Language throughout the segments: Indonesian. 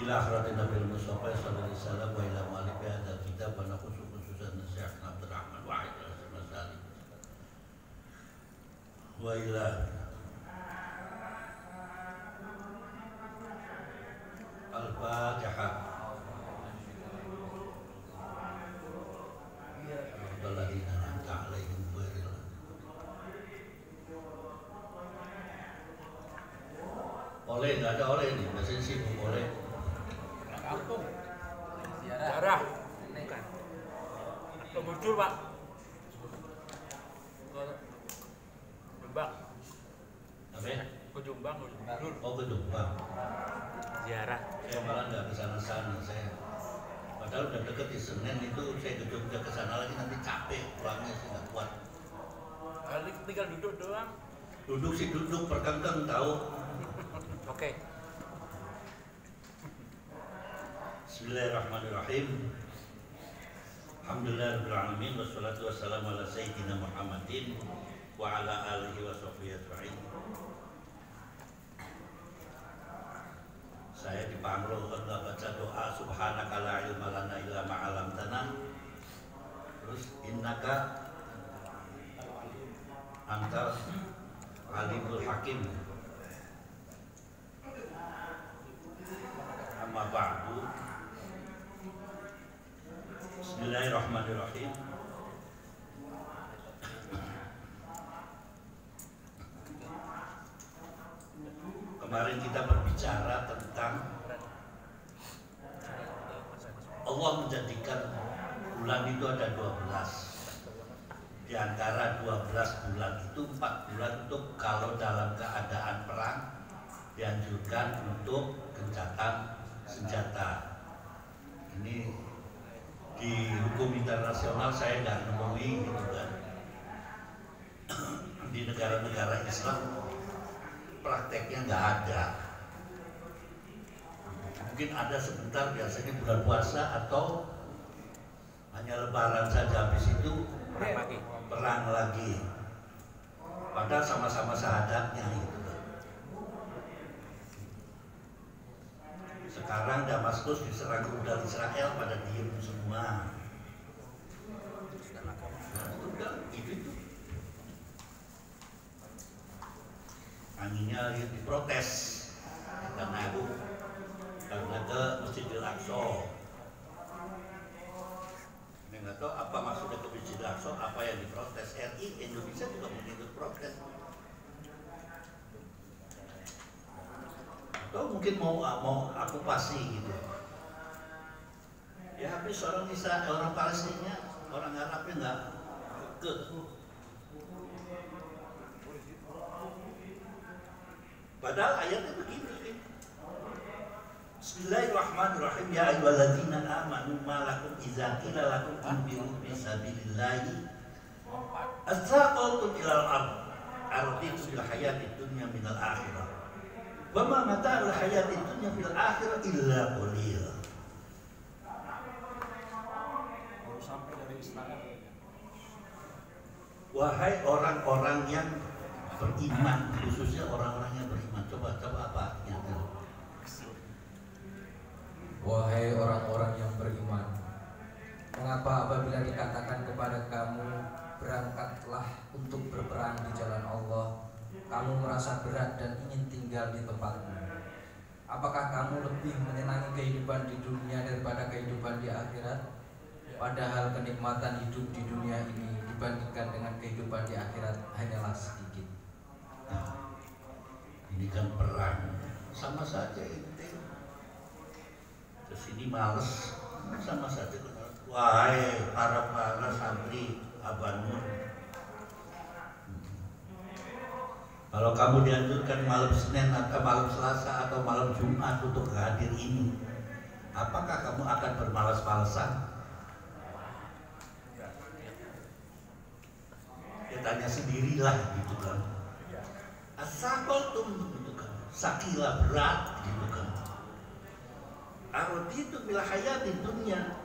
ila akhiratin Nabil Mustafa sallallahu alaihi wasallam wa ila mu'allifi hadzal kitab wa naqussu khususan Syekh Abdul Rahman Wahid al-Masali wa ila Al-Fatihah. Alladzina an'amta 'alaihim ghairil oleh, nggak ada oleh nih, mesin sibuk oleh. Kampung ziarah bukan Kebujur Pak, Jombang Apa ya? ke Jombang Oh, ke Jombang. ziarah. Saya malah nggak kesana-sana saya. Padahal udah deket di Senen itu, saya ke Jogja kesana lagi nanti capek pulangnya, saya nggak kuat. Kali tinggal duduk doang. Duduk sih duduk, perkengkeng tahu. Oke. Bismillahirrahmanirrahim. Alhamdulillahirabbil alamin wassalatu wassalamu ala sayyidina Muhammadin wa ala alihi wa sahbihi ajma'in. Saya dipanggil untuk baca doa subhanaka la ilma lana illa ma 'allamtana. Terus innaka antal alimul hakim. Amma ba'du. Bismillahirrahmanirrahim. Kemarin kita berbicara tentang Allah menjadikan bulan itu ada 12. Di antara 12 bulan itu 4 bulan untuk kalau dalam keadaan perang dianjurkan untuk gencatan senjata. Ini di hukum internasional saya nggak nemui gitu kan. Di negara-negara Islam prakteknya nggak ada. Mungkin ada sebentar, biasanya bulan puasa atau hanya lebaran saja, habis itu perang lagi. Padahal sama-sama syahadatnya gitu. Sekarang Damaskus diserang rudal Israel, pada diem semua. Nah, udah itu. Anginnya diprotes karena ke Masjidil Aqsa. Ini nggak tahu apa maksudnya ke Masjidil Aqsa, apa yang diprotes. RI Indonesia juga mengikut protes. Atau mungkin mau okupasi gitu. Ya habis orang Palestina, orang Arabnya nggak ke. Padahal ayatnya begini. Bismillahirrahmanirrahim. Ya ayyuhalladzina amanu ma lakum idza qila lakum infiru fi sabilillahi asaqaltum ilal ardh araditum bil hayatid dunya minal akhirah. Wa ma mata'ul hayatid dunya fil akhirah illa qalil. Wahai orang-orang yang beriman, khususnya orang-orang yang beriman. Coba apa artinya? Wahai orang-orang yang beriman, mengapa apabila dikatakan kepada kamu berangkatlah untuk berperang di jalan Allah, kamu merasa berat dan ingin tinggal di tempatmu? Apakah kamu lebih menyenangi kehidupan di dunia daripada kehidupan di akhirat? Padahal kenikmatan hidup di dunia ini dibandingkan dengan kehidupan di akhirat hanyalah sedikit. Nah, ini kan perang, sama saja itu. Terus ini males, sama saja. Wahai para santri Abanur, kalau kamu dianjurkan malam Senin atau malam Selasa atau malam Jumat untuk hadir ini, apakah kamu akan bermalas-malasan? Ya tanya sendirilah gitu kan. Asaqaltum gitu kan, sakila berat gitu kan. Araditu bil hayatid dunya.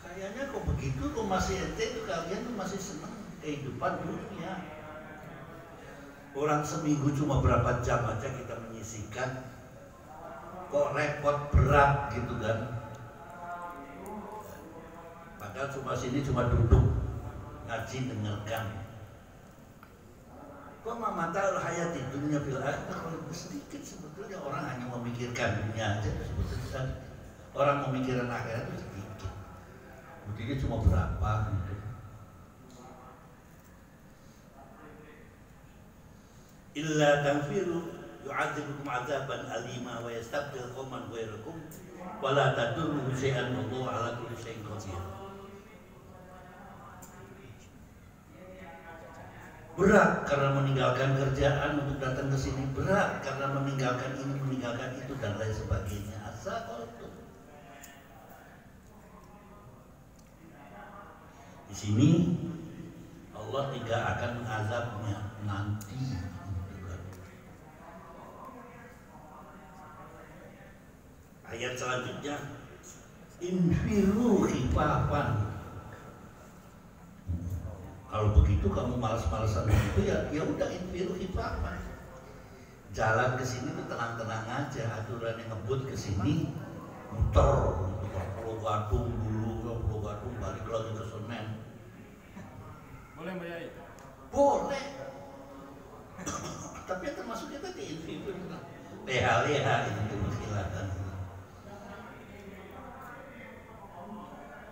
Kayaknya kok begitu, kok masih ente itu kalian tuh masih senang kehidupan dunia. Orang seminggu cuma berapa jam aja kita menyisihkan, kok repot berat gitu kan. Padahal cuma duduk ngaji dengarkan. Kok mata hayat di dunia fil akhirah, kalau sedikit sebetulnya orang hanya memikirkan dunia aja sebetulnya. Orang memikirkan akhirat itu sedikit. Buktinya cuma berapa gitu. Illa tanfiru yu'adzibukum 'adzaban alima wa yastabdil qauman ghayrakum wa la tadurru syai'an wallahu 'ala kulli syai'in qadir. Berat karena meninggalkan kerjaan untuk datang ke sini, berat karena meninggalkan ini, meninggalkan itu dan lain sebagainya. Asaqaltum. Di sini Allah tidak akan mengazabnya nanti. Ayat selanjutnya, infiru khifafan. Kalau begitu kamu malas-malasan itu ya udah infiru khifafan. Jalan ke sini tuh tenang-tenang aja, aturan yang ngebut ke sini muter untuk Pulau Gadung dulu, Pulau Gadung balik lagi ke Senen. Boleh Mbak Yai? Boleh. Tapi termasuk kita di infiru leha-leha itu silakan.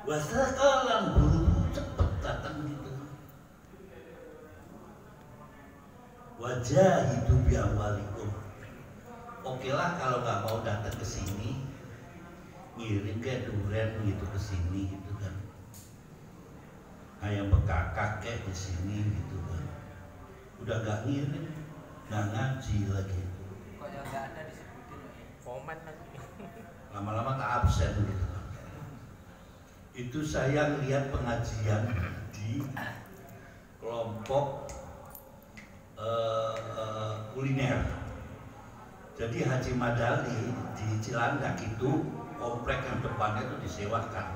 Wasakalan buru cepet datang gitu. Wajah hidup yang walikum. Oke lah kalau nggak mau datang ke sini, ngirim kayak duren gitu ke sini gitu kan. Ayam bekakak kayak di sini gitu kan. Udah nggak ngirim, nggak ngaji lagi. Kok yang nggak ada disebutin ya? Komen lagi. Lama-lama tak absen gitu. Itu saya lihat pengajian di kelompok kuliner. Jadi Haji Madali di Cilandak itu komplek yang depannya itu disewakan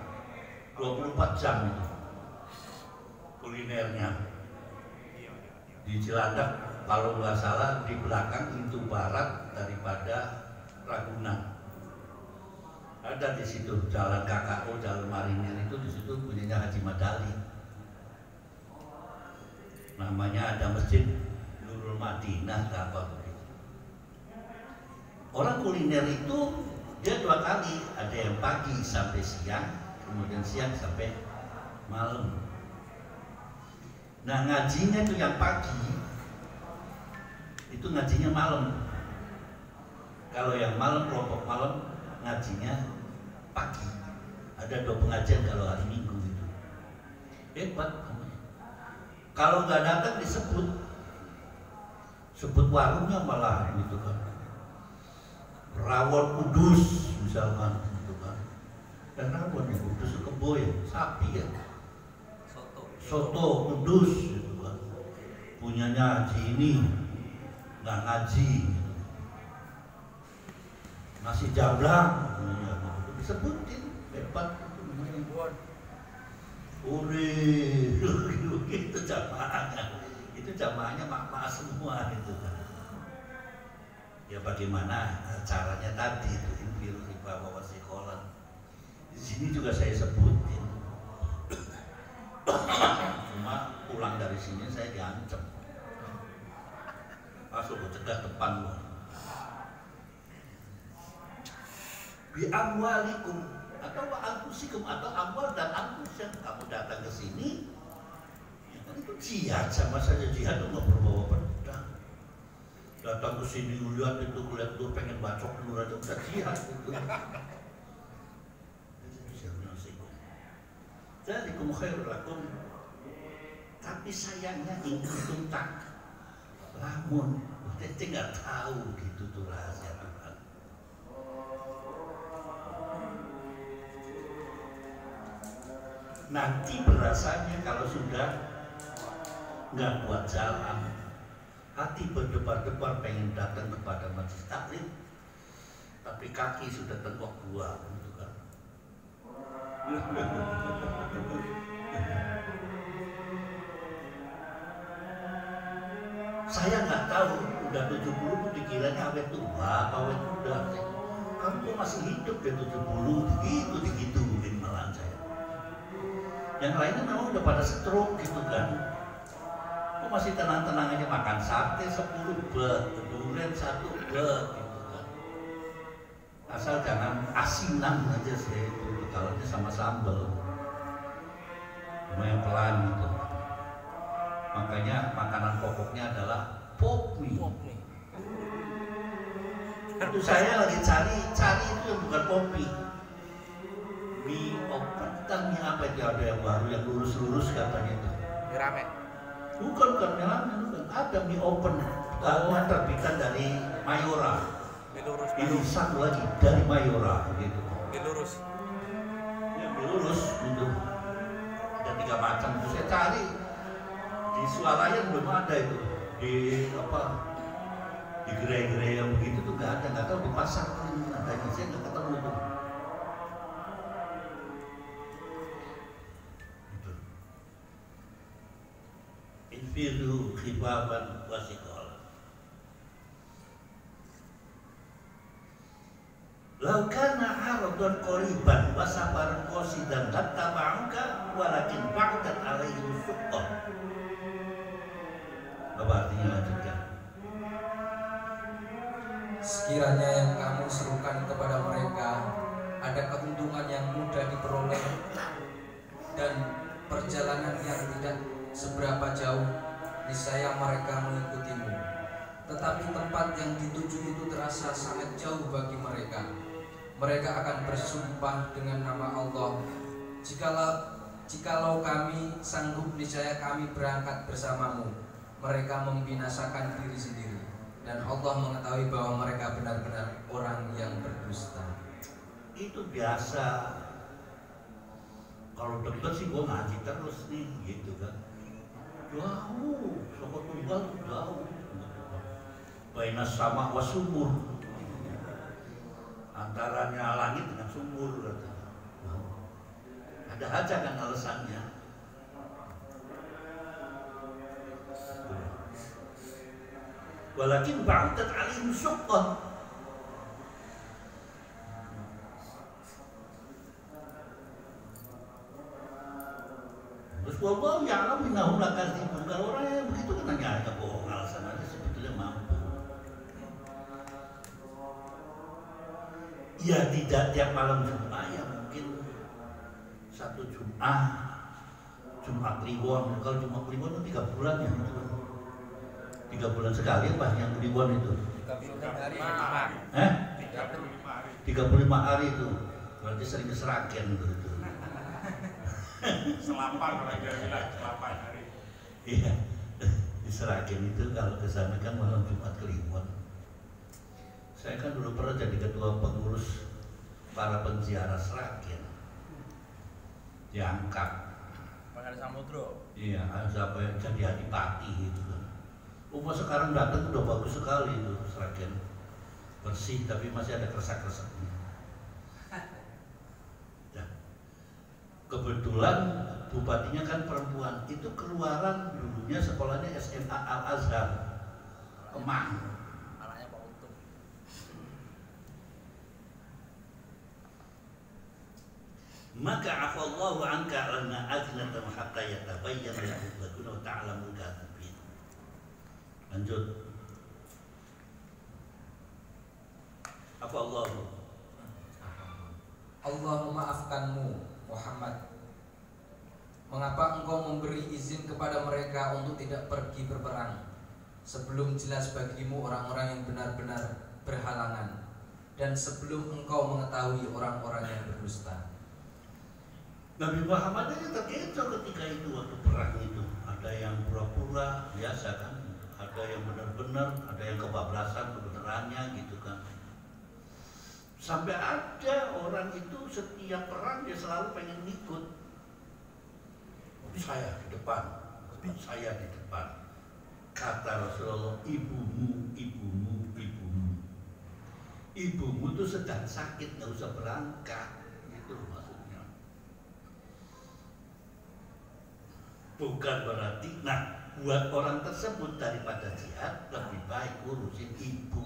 24 jam itu kulinernya di Cilandak. Kalau nggak salah di belakang pintu barat daripada Ragunan. Ada di situ jalan KKO, jalan Marinir itu di situ punyanya Haji Madali. Namanya ada Masjid Nurul Madinah apa begitu. Orang kuliner itu dia 2 kali, ada yang pagi sampai siang, kemudian siang sampai malam. Nah ngajinya itu yang pagi, itu ngajinya malam. Kalau yang malam, kelompok malam ngajinya pagi. Ada 2 pengajian kalau hari Minggu gitu. Hebat. Kalau nggak datang sebut warungnya malah gitu kan. Rawon Kudus misalkan gitu kan. Dan rawon yang Kudus kebo ya, sapi ya. Soto Kudus gitu kan. Punyanya Haji ini nggak ngaji. Gitu. Nasi jamblang disebutin hebat itu namanya. Itu jamaahnya mak-mak semua itu kan. Ya bagaimana caranya tadi itu infiru khifafan wa thiqalan. Di sini juga saya sebutin. Cuma pulang dari sini saya diancam. Masuk cegah depan loh. Bi amwalikum atau anfusikum atau amwal dan anfus yang kamu datang ke sini ya kan itu jihad, sama saja jihad itu nggak berbawa pedang. Datang ke sini lihat itu kulihat tuh pengen bacok nur aja udah jihad gitu. Jadi kum khairul lakum, tapi sayangnya ingin tuntak lamun kita nggak tahu gitu tuh rahasia Tuhan. Nanti berasanya kalau sudah nggak kuat jalan, hati berdebar-debar pengen datang kepada majelis taklim, tapi kaki sudah tenggok 2 gitu kan. Saya nggak tahu, udah 70 tuh dikiranya awet tua, awet muda. Kamu kok masih hidup ya 70, begitu digituin malahan saya. Yang lainnya memang udah pada stroke gitu kan. Kok masih tenang-tenang aja makan sate 10 bek, durian 1 bek gitu kan. Asal jangan asinan aja sih, kalau sama sambal. Lumayan pelan gitu. Makanya makanan pokoknya adalah pop mie. Itu saya lagi cari itu yang bukan pop mie. Mie open, kan mie apa itu, ada yang baru yang lurus-lurus katanya itu. Mie rame. Bukan mie rame, bukan. Ada mie open. Yang terbitan dari Mayora. Mie lurus. Ini satu lagi dari Mayora gitu. Mie lurus. Ya mie lurus gitu. Ada 3 macam. Itu saya cari di Swalayan belum ada itu. Di gerai-gerai yang begitu tuh nggak ada, nggak tahu di pasar pun adanya, saya nggak ketemu tuh. Gitu. Infiru khifaban wasikol. Laukana aradun qoriban wasabaran qasidan lattaba'uka walakin ba'dat alaihim suqqah. Apa artinya lanjutkan? Sekiranya yang kamu serukan kepada mereka ada keuntungan yang mudah diperoleh dan perjalanan yang tidak seberapa jauh, niscaya mereka mengikutimu. Tetapi tempat yang dituju itu terasa sangat jauh bagi mereka. Mereka akan bersumpah dengan nama Allah, jikalau kami sanggup, niscaya kami berangkat bersamamu. Mereka membinasakan diri sendiri, dan Allah mengetahui bahwa mereka benar-benar orang yang berdusta. Itu biasa. Kalau deket sih gue ngaji terus nih gitu kan. Jauh, Sobat Tunggal jauh. Bainas sama wasumur, antaranya langit dengan sumur kata. Ada aja kan alasannya. Walakin ba'udat alaihim suqqah. Terus wallahu ya'lam innahum lakadzibun. Kalau orang yang begitu kan hanya ada bohong, alasan aja sebetulnya mampu. Ya tidak tiap malam Jumat, ya mungkin satu Jumat Kliwon. Kalau Jumat Kliwon itu 3 bulan ya, 3 bulan sekali apa yang Kliwon itu? 35 hari itu. Berarti sering keseraken itu. Selapan orang Jawa bilang, selapan hari. Iya, di Seragen itu kalau ke sana kan malam Jumat Kliwon. Saya kan dulu pernah jadi ketua pengurus para penziarah Seragen. Diangkat. Pangeran Samudro. Iya, sampai jadi adipati gitu kan. Sekarang datang udah bagus sekali itu Seragen. Bersih tapi masih ada keresak-keresaknya. Kebetulan bupatinya kan perempuan, itu keluaran dulunya sekolahnya SMA Al-Azhar Kemang. Anaknya Pak Untung. Maka afallahu anka lana ajnatan hatta yatabayyana lakum wa ta'lamul kadhibin. Lanjut. Afallahu. Allah memaafkanmu Muhammad. Mengapa engkau memberi izin kepada mereka untuk tidak pergi berperang sebelum jelas bagimu orang-orang yang benar-benar berhalangan dan sebelum engkau mengetahui orang-orang yang berdusta? Nabi Muhammad aja terkecoh ketika itu waktu perang itu. Ada yang pura-pura biasa kan, ada yang benar-benar, ada yang kebablasan kebenarannya gitu kan. Sampai ada orang itu setiap perang dia selalu pengen ikut. Saya di depan, saya di depan. Kata Rasulullah, ibumu, ibumu, ibumu. Ibumu itu sedang sakit, nggak usah berangkat. Itu maksudnya. Bukan berarti, nah buat orang tersebut daripada jihad lebih baik urusin ibu.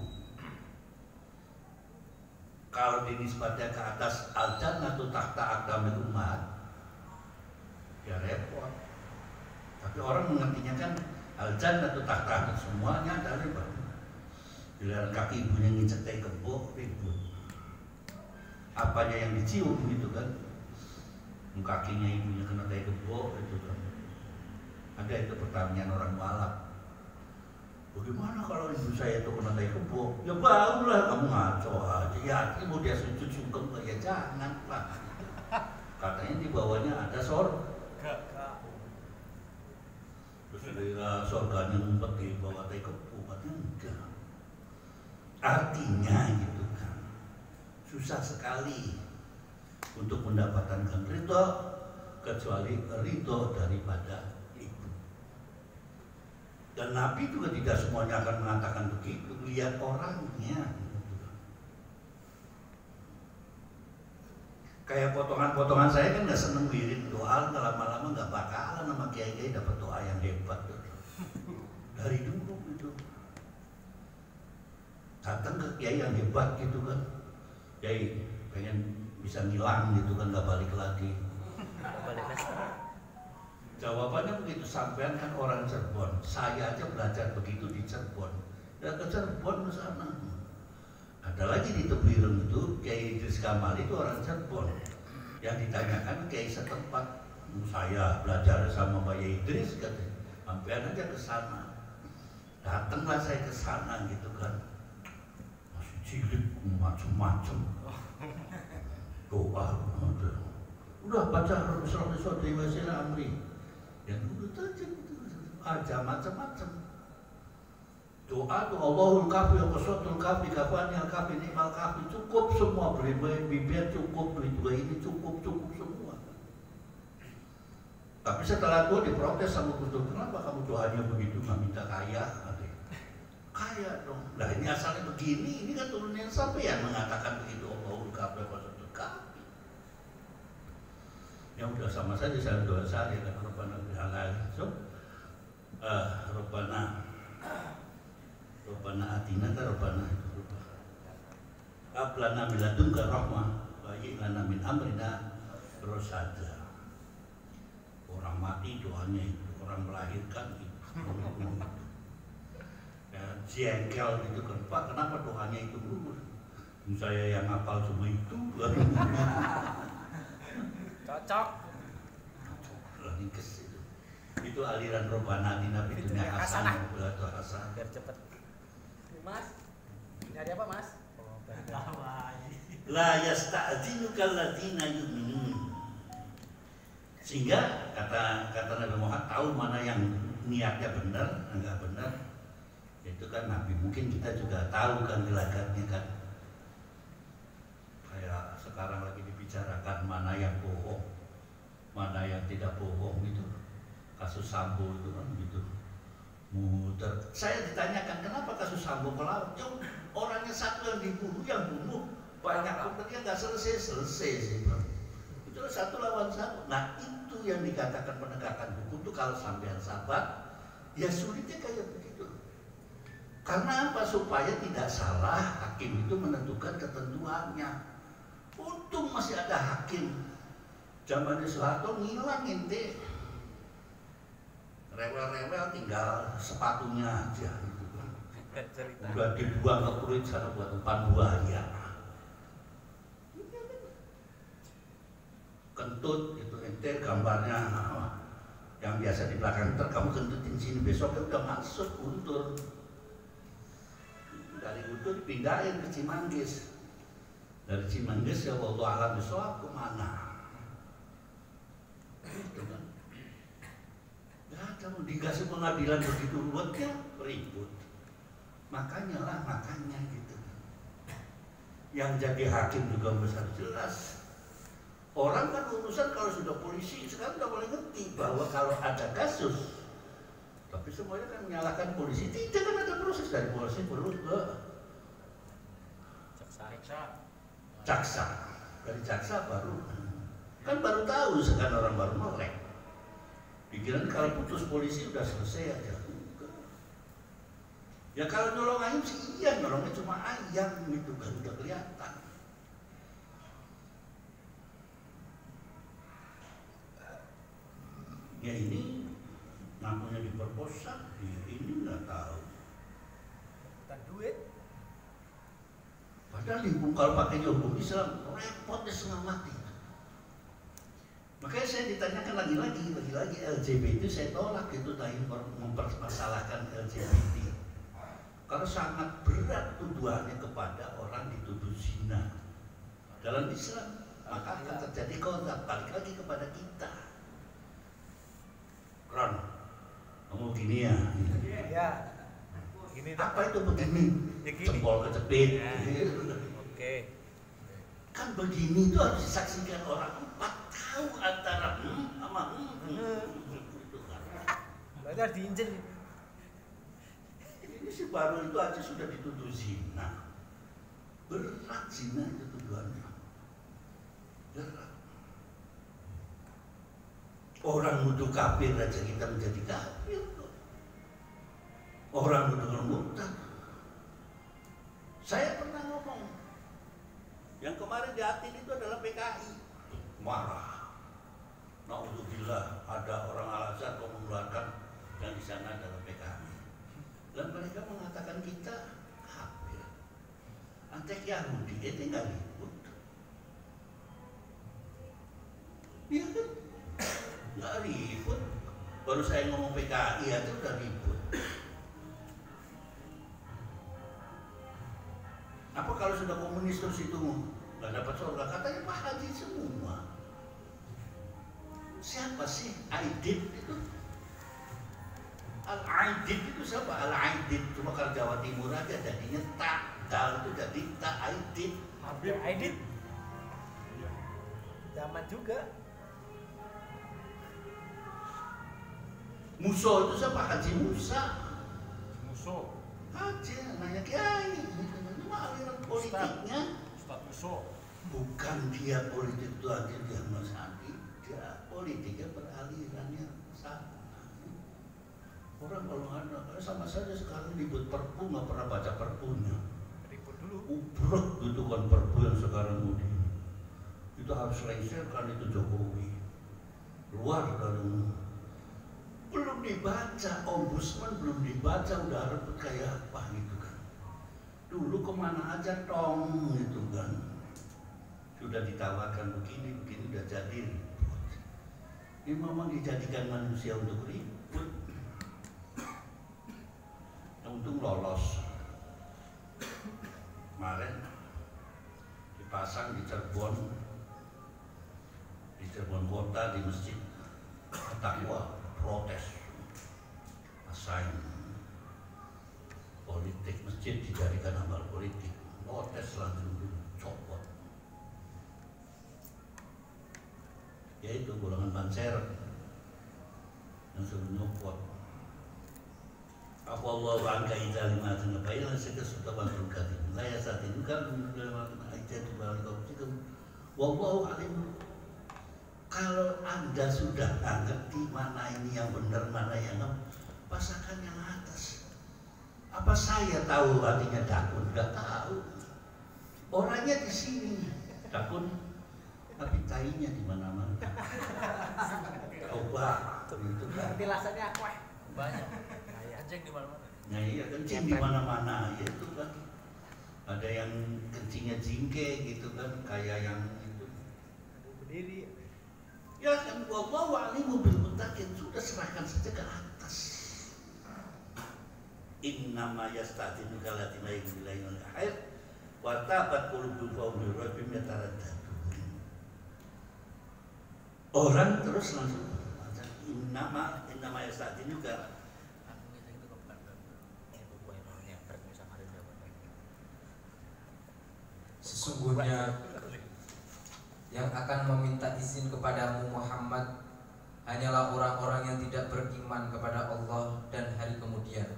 Kalau dinisbatnya ke atas al-jannatu tahta aqdamil ummat, ya repot. Tapi orang mengertinya kan al-jannatu tahta semuanya ada repot. Bila kaki ibunya nginjek kebo ribut. Apanya yang dicium gitu kan? Kakinya ibunya kena tai kebo itu kan. Ada itu pertanyaan orang mualaf. Bagaimana kalau ibu saya itu kena tai kebo? Ya barulah kamu ngaco aja. Ya ibu dia sujud sungkem, ya jangan pak. Katanya di bawahnya ada surga. Terus surganya ngumpet di bawah tai kebo, katanya enggak. Artinya gitu kan, susah sekali untuk mendapatkan ridho kecuali ridho daripada ibu. Dan Nabi juga tidak semuanya akan mengatakan begitu, lihat orangnya. Kayak potongan-potongan saya kan nggak seneng wirid doa, lama-lama nggak bakalan sama kiai-kiai dapat doa yang hebat dari dulu itu. Datang ke kiai yang hebat gitu kan, kiai pengen bisa ngilang gitu kan, nggak balik lagi. Jawabannya begitu, sampean kan orang Cirebon, saya aja belajar begitu di Cirebon, ya ke Cirebon ke sana. Ada lagi di Tebireng itu Kiai Idris Kamal itu orang Cirebon, yang ditanyakan kiai setempat, saya belajar sama Pak Idris katanya, sampean aja ke sana. Datanglah saya ke sana gitu kan. Cilik macam-macam doa udah baca surah Dewa Amri yang dulu aja gitu aja macam-macam doa tuh Allahul kafi wa qasatul kafi kafani al kafi ni'mal kafi, cukup semua, bibir cukup, dua ini cukup semua. Tapi setelah itu diprotes sama Gus Dur, kenapa kamu doanya begitu, nggak minta kaya? Kaya dong. Nah ini asalnya begini, ini kan turunnya sampai yang mengatakan begitu. Allahul kafi wa qasatul kafi. Ya udah sama saja saya doa saya kan Rabbana bihalal. Rabbana atina ka Rabbana Ablana miladunka rahmah wa lana min amrina rasyada. Orang mati doanya itu, orang melahirkan itu. Ya, jengkel gitu kan, Pak kenapa doanya itu dulu? Saya yang hafal cuma itu. Cocok. Lagi kes itu. Itu aliran Rabbana atina fid dunya hasanah wa fil hasanah. Biar cepet. Mas, nyari apa mas? La yasta'dzinuka alladziina yu'minun. Sehingga kata Nabi Muhammad tahu mana yang niatnya benar, enggak benar. Itu kan Nabi, mungkin kita juga tahu kan gelagatnya kan. Kayak sekarang lagi dibicarakan mana yang bohong, mana yang tidak bohong itu. Kasus Sambo itu kan gitu. Muter. Saya ditanyakan kenapa kasus Sambo melawan? Orangnya satu yang dibunuh, yang bunuh banyak pun dia nggak selesai sih bro. Itu satu lawan satu. Nah itu yang dikatakan penegakan hukum itu kalau sampean sabar, ya sulitnya kayak begitu. Karena apa? Supaya tidak salah hakim itu menentukan ketentuannya. Untung masih ada hakim. Zaman Soeharto ngilang ente. Rewel-rewel tinggal sepatunya aja gitu kan. Udah dibuang ke perut sana buat umpan buaya. Kentut itu ente gambarnya yang biasa di belakang ntar kamu kentutin sini, besoknya udah masuk Guntur. Dari Guntur dipindahin ke Cimanggis. Dari Cimanggis ya wallahu a'lam bishawab kemana? Itu kan. Kamu dikasih pengadilan begitu ruwetnya ribut. Makanya gitu. Yang jadi hakim juga besar jelas. Orang kan urusan kalau sudah polisi sekarang udah boleh ngerti bahwa kalau ada kasus, tapi semuanya kan menyalahkan polisi. Tidak kan ada proses dari polisi perlu ke jaksa. Dari jaksa baru kan baru tahu sekarang orang baru melek. Pikiran kalau putus polisi udah selesai aja. Ya kalau nolong ayam sih iya, nolongnya cuma ayam gitu kan udah kelihatan. Ya ini ngakunya diperkosa, ya ini nggak tahu. Bukan duit. Padahal kalau pakai hukum Islam repotnya setengah mati. Makanya saya ditanyakan lagi-lagi LGBT itu saya tolak itu tadi mempermasalahkan LGBT. Kalau sangat berat tuduhannya kepada orang dituduh zina dalam Islam, maka akan terjadi kontak balik lagi kepada kita. Ron, kamu gini ya? Ya. Gini apa itu begini? Ya, gini. Jempol kecepit. Ya. Oke. Kan begini itu harus disaksikan orang 4 tahun antara sama gitu kan. Berarti harus diinjek. Ini si baru itu aja sudah dituduh zina. Berat zina itu tuduhannya. Berat. Orang nuduh kafir aja kita menjadi kafir. Orang nuduh murtad. Saya pernah ngomong, yang kemarin di Atin itu adalah PKI. Marah. Naudzubillah, ada orang Al-Azhar yang mengeluarkan yang di sana adalah PKI. Dan mereka mengatakan kita kafir. Antek Yahudi itu nggak ribut. Iya kan? Nggak ribut. Baru saya ngomong PKI aja udah ribut. Apa kalau sudah komunis terus itu nggak dapat surga? Katanya Pak Haji semua. Siapa sih Aidit itu? Al-Aidit itu siapa? Al-Aidit cuma kalau Jawa Timur aja jadinya tak dal itu jadi tak Aidit. Habib Aidit. Zaman juga. Muso itu siapa? Haji Musa. Muso. Haji namanya Kiai. Itu aliran politiknya. Ustadz Muso. Bukan dia politik itu aja dia Mas Andi. Dia politiknya beralirannya sama. Orang kalau ada sama saja sekarang ribut perpu nggak pernah baca perpunya. Ribut dulu. Ubruk itu kan perpu yang sekarang mudi. Itu harus lengserkan itu Jokowi. Luar dari belum dibaca, ombudsman belum dibaca udah rebut kayak apa gitu kan. Dulu kemana aja tong gitu kan. Sudah ditawarkan begini udah jadi ribut. Ini memang dijadikan manusia untuk ribut. Untung lolos. Kemarin dipasang di Cirebon kota di masjid Taqwa protes asain politik masjid dijadikan amal politik, protes langsung dicopot. Yaitu golongan banser yang suruh nyopot. Apa Allah angka ida lima tengah bayi yang saya sudah bantu kati. Saya saat ini kan dalam aja di bawah kau wallahu alim. Kalau Anda sudah ngerti mana ini yang benar, mana yang pasakan yang atas. Apa saya tahu artinya dakun? Enggak tahu. Orangnya di sini. Dakun, tapi tainya di mana-mana. Coba, itu kan. Ventilasanya aku Banyak. Anjing di mana-mana. Nah iya kencing di mana-mana, ya itu kan. Ada yang kencingnya jingke gitu kan, kayak yang itu. berdiri. Ya kan wallahu alimu bil muttaqin, sudah serahkan saja ke atas. Innama yasta'dinu kalatina billahi wal akhir wa tabat qulubul qawmi rabbim yataraddadun. Orang terus langsung innama yasta'dinu ka sesungguhnya yang akan meminta izin kepadamu Muhammad hanyalah orang-orang yang tidak beriman kepada Allah dan hari kemudian,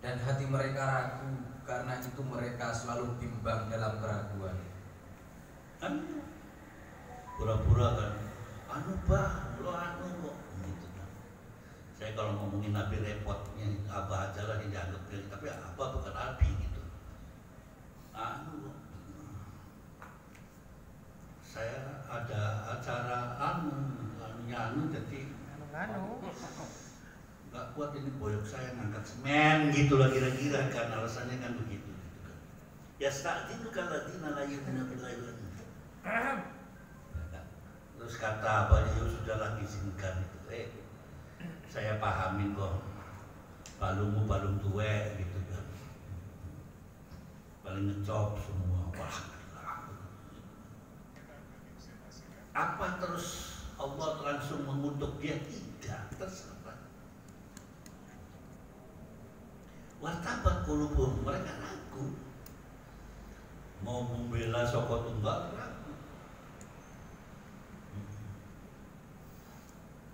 dan hati mereka ragu karena itu mereka selalu bimbang dalam keraguan. Pura-pura kan, bah, lo kok gitu kan. kalau ngomongin Nabi repotnya Abah aja lah yang dianggap pilih, tapi Abah bukan Abi gitu. Saya ada acara anu jadi nggak kuat ini boyok saya ngangkat semen gitu lah kira-kira kan alasannya kan begitu gitu kan. Ya saat itu kalau ladina la yu'minu billahi wal yawmil akhir. Terus kata apa ya sudahlah izinkan itu. Saya pahamin kok balung tuwe gitu kan. Paling ngecop semua. Wah, apa terus Allah langsung mengutuk dia? Tidak, terserah. Wartabat qulubuhum, mereka ragu. Mau membela saka tunggal ragu.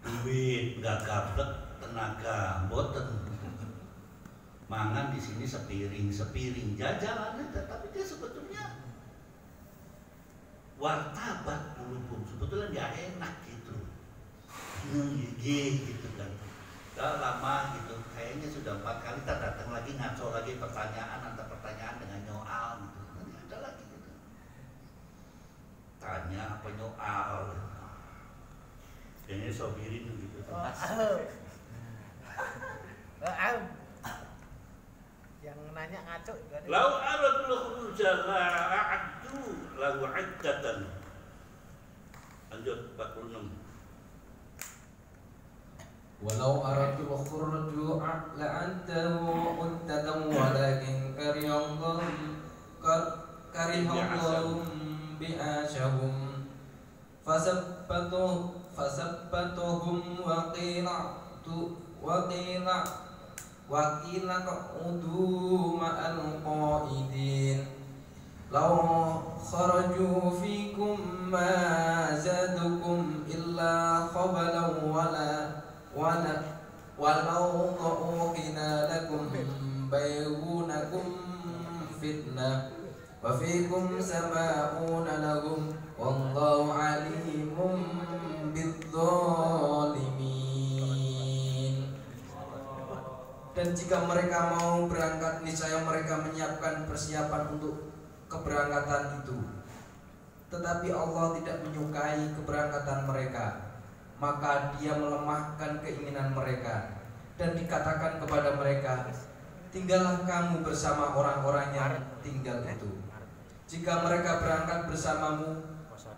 Duit nggak gablek, tenaga boten. Mangan di sini sepiring jajalannya, tapi dia sebetulnya wartabat qulubuhum, sebetulnya nggak enak gitu. Gitu kan. Udah lama gitu, kayaknya sudah 4 kali tak datang lagi ngaco lagi pertanyaan antar pertanyaan dengan nyoal gitu. Nanti ada lagi gitu. Tanya apa nyoal. Kayaknya sobirin gitu. Yang nanya ngaco juga. Lau aradul khuruja la'addu lahu 'iddatan. Lanjut 46. Walau aradul khuruju la'addahu uddatan walakin karihallahum bi'ashahum fasabbatuhum wa qila qa'udu ma'al qa'idin law kharaju fikum ma zadukum illa khabalan walau qa'uqina lakum bayunakum fitnah wa fikum sama'una lahum wallahu alimun bidzalimin. Dan jika mereka mau berangkat, niscaya mereka menyiapkan persiapan untuk keberangkatan itu. Tetapi Allah tidak menyukai keberangkatan mereka, maka Dia melemahkan keinginan mereka dan dikatakan kepada mereka, tinggallah kamu bersama orang-orang yang tinggal itu. Jika mereka berangkat bersamamu,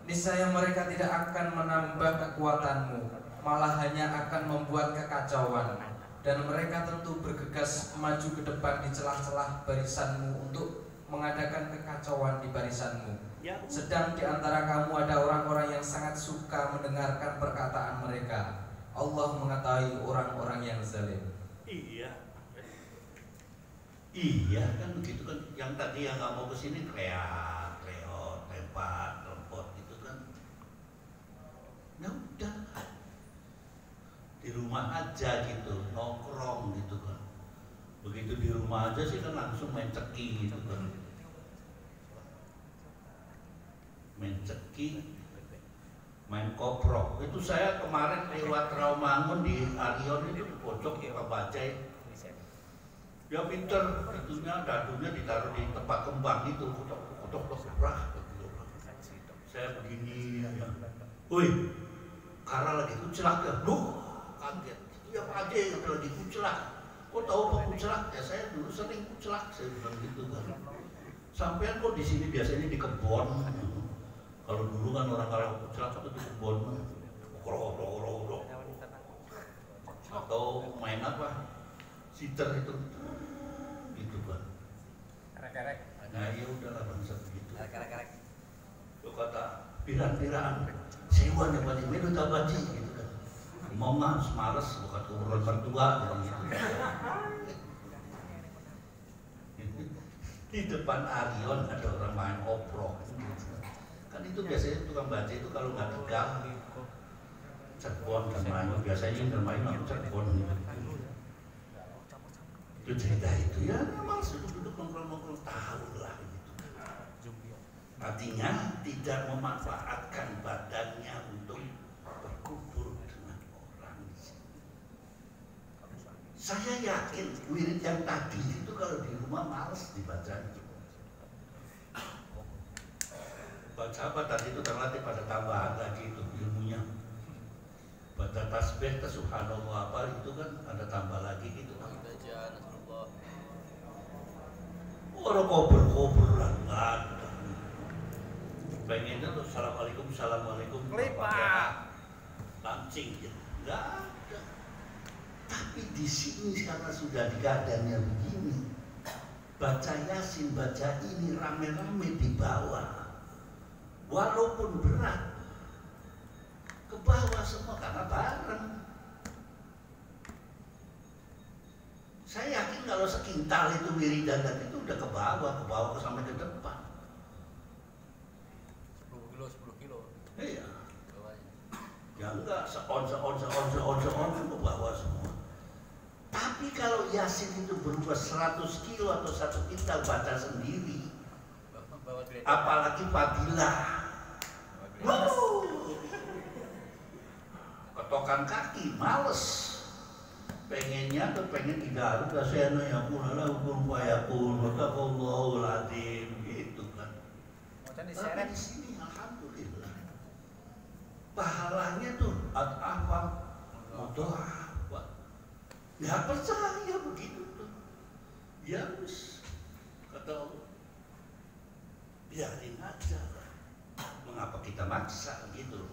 niscaya mereka tidak akan menambah kekuatanmu, malah hanya akan membuat kekacauan. Dan mereka tentu bergegas maju ke depan di celah-celah barisanmu untuk mengadakan kekacauan di barisanmu. Sedang di antara kamu ada orang-orang yang sangat suka mendengarkan perkataan mereka. Allah mengetahui orang-orang yang zalim. Iya kan begitu kan. Yang tadi yang nggak mau kesini reot, tempat, lempot gitu kan. Ya udah, di rumah aja gitu, nongkrong gitu kan. Begitu di rumah aja sih kan langsung main ceki gitu kan. Main ceki, main koprok. Itu saya kemarin lewat Rawamangun di Arion itu di pojok ya Pak Bajai. Dia pinter, itunya dadunya ditaruh di tempat kembang itu, kotok brah. Saya begini, woi, karena lagi kucelak ya, duh, kaget. Ya Pak Bajai yang lagi kucelak. Kok tahu Pak kucelak? Ya saya dulu sering kucelak, saya bilang gitu kan. Sampean kok di sini biasanya di kebon. Kalau dulu kan orang kalau kucelak itu di kebon, korok. Atau main apa? Siter itu, gitu kan. Kerek. Nah ya udahlah bangsa begitu. Kerek. Lo kata pirang-pirang, sewa nih balik medu tabaci gitu kan. Mau nggak males, bukan kuburan mertua gitu. Di depan Arion ada orang main oprok gitu. Kan itu biasanya tukang baca itu kalau nggak tegang cerbon dan main, biasanya yang main nggak cerbon gitu. Itu cerita itu ya memang duduk nongkrong tahu lah gitu. Artinya tidak memanfaatkan badannya untuk berkumpul dengan orang di sini. Saya yakin wirid yang tadi itu kalau di rumah males dibaca. Baca apa tadi itu terlatih pada tambahan lagi itu ilmunya. Baca tasbih ke subhanallah apa itu kan ada tambah lagi gitu. Orang kober-koberan kan. Pengennya tuh assalamualaikum Kelipat. lancing gitu. Enggak ada. Tapi di sini karena sudah di keadaannya begini, baca Yasin, baca ini rame-rame di bawah, walaupun berat, ke bawah semua karena bareng. Saya yakin kalau sekintal itu wiridan itu udah ke bawah ke sampai ke depan. 10 kilo. Iya. Ya enggak, seon ke bawah semua. Tapi kalau Yasin itu berupa 100 kilo atau 1 kintal baca sendiri, apalagi Fadilah, ketokan kaki, males. Pengennya tuh pengen digaruk kasihana ya kunala hukum fayakun wataqallahul azim gitu kan. Tapi di sini alhamdulillah pahalanya tuh at-afam mudha'af. Ya percaya begitu tuh. Ya wis kata Allah. Biarin aja lah. Mengapa kita maksa gitu?